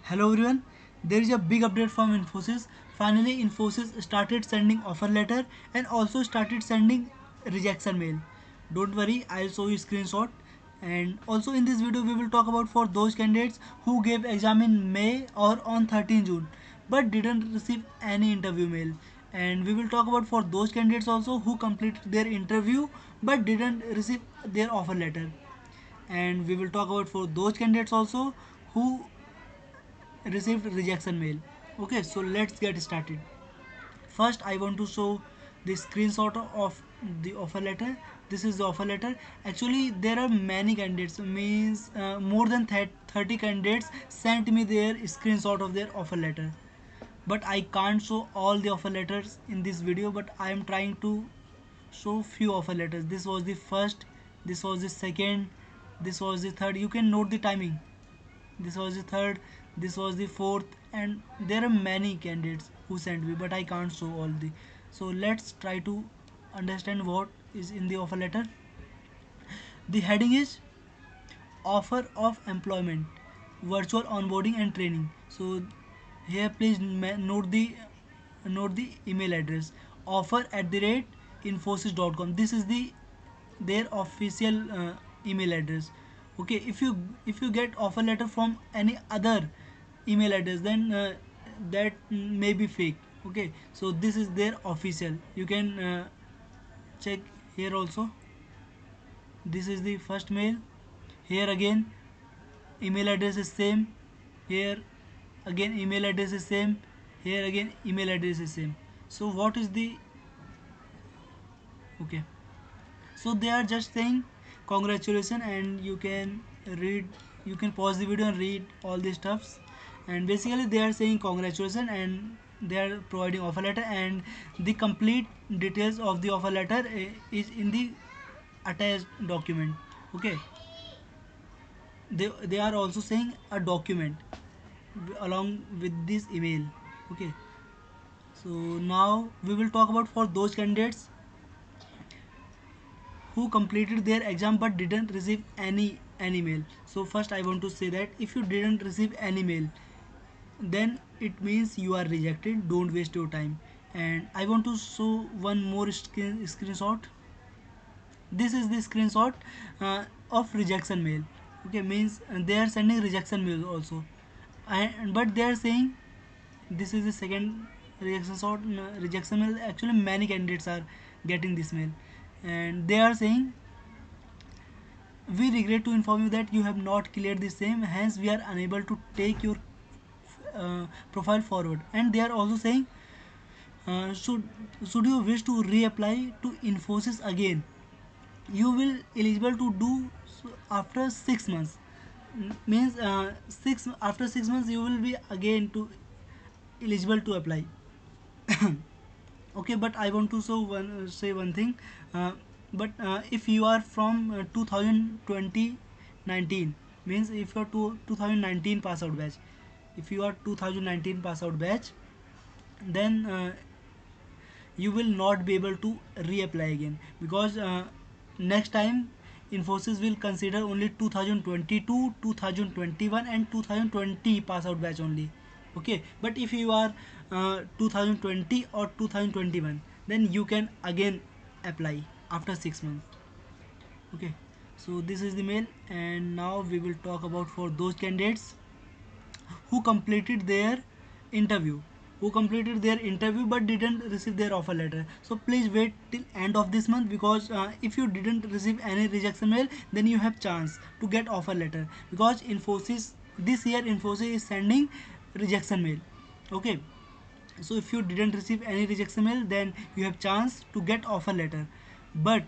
Hello everyone. There is a big update from Infosys. Finally, Infosys started sending offer letter and also started sending rejection mail. Don't worry, I'll show you screenshot. And also in this video, we will talk about for those candidates who gave exam in May or on 13 June but didn't receive any interview mail. And we will talk about for those candidates also who completed their interview but didn't receive their offer letter. And we will talk about for those candidates also who received rejection mail. Okay, so let's get started. First I want to show the screenshot of the offer letter. This is the offer letter. Actually there are many candidates, means more than 30 candidates sent me their screenshot of their offer letter, but I can't show all the offer letters in this video, but I am trying to show few offer letters. This was the first, this was the second, this was the third. You can note the timing. This was the third, this was the fourth, and there are many candidates who sent me, but I can't show all the. So let's try to understand what is in the offer letter. The heading is offer of employment, virtual onboarding and training. So here please note the email address, offer at the rate infosys.com. This is their official email address. Okay, if you get offer letter from any other email address, then that may be fake. Okay, so this is their official. You can check here also. This is the first mail. Here again email address is same. Here again email address is same. Here again email address is same. So what is the, okay, so they are just saying congratulations, and you can read, you can pause the video and read all the stuffs. And basically they are saying congratulations, and they are providing offer letter, and the complete details of the offer letter is in the attached document. Okay, they are also saying a document along with this email. Okay, so now we will talk about for those candidates who completed their exam but didn't receive any mail. So first I want to say that if you didn't receive any mail, then it means you are rejected. Don't waste your time. And I want to show one more screenshot. This is the screenshot of rejection mail. Okay, means they are sending rejection mail also, and but they are saying this is the second rejection mail. Actually many candidates are getting this mail, and they are saying we regret to inform you that you have not cleared the same, hence we are unable to take your profile forward. And they are also saying should you wish to reapply to Infosys again, you will eligible to do so after 6 months. Means six after 6 months you will be again to eligible to apply. Okay, but I want to say one thing. But if you are from 2020 means if you are 2019 pass out batch, if you are 2019 pass out batch, then you will not be able to reapply again, because next time Infosys will consider only 2022, 2021 and 2020 pass out batch only. Okay, but if you are 2020 or 2021, then you can again apply after 6 months. Okay, so this is the mail. And now we will talk about for those candidates who completed their interview, but didn't receive their offer letter. So please wait till end of this month, because if you didn't receive any rejection mail, then you have chance to get offer letter, because Infosys this year Infosys is sending rejection mail. Okay, so if you didn't receive any rejection mail, then you have chance to get offer letter. But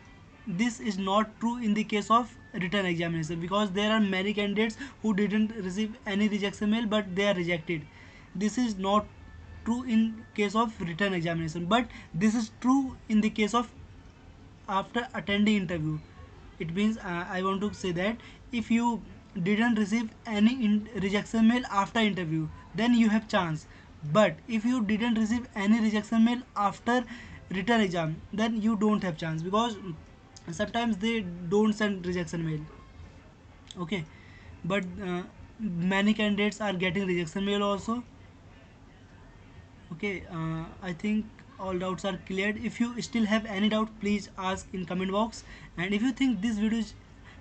this is not true in the case of written examination, because there are many candidates who didn't receive any rejection mail but they are rejected. This is not true in case of written examination, but this is true in the case of after attending interview. It means I want to say that if you didn't receive any rejection mail after interview, then you have chance. But if you didn't receive any rejection mail after written exam, then you don't have chance, because sometimes they don't send rejection mail. Okay, but many candidates are getting rejection mail also. Okay, I think all doubts are cleared. If you still have any doubt, please ask in comment box, and if you think this video is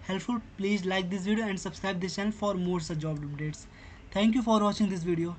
helpful, please like this video and subscribe this channel for more such job updates. Thank you for watching this video.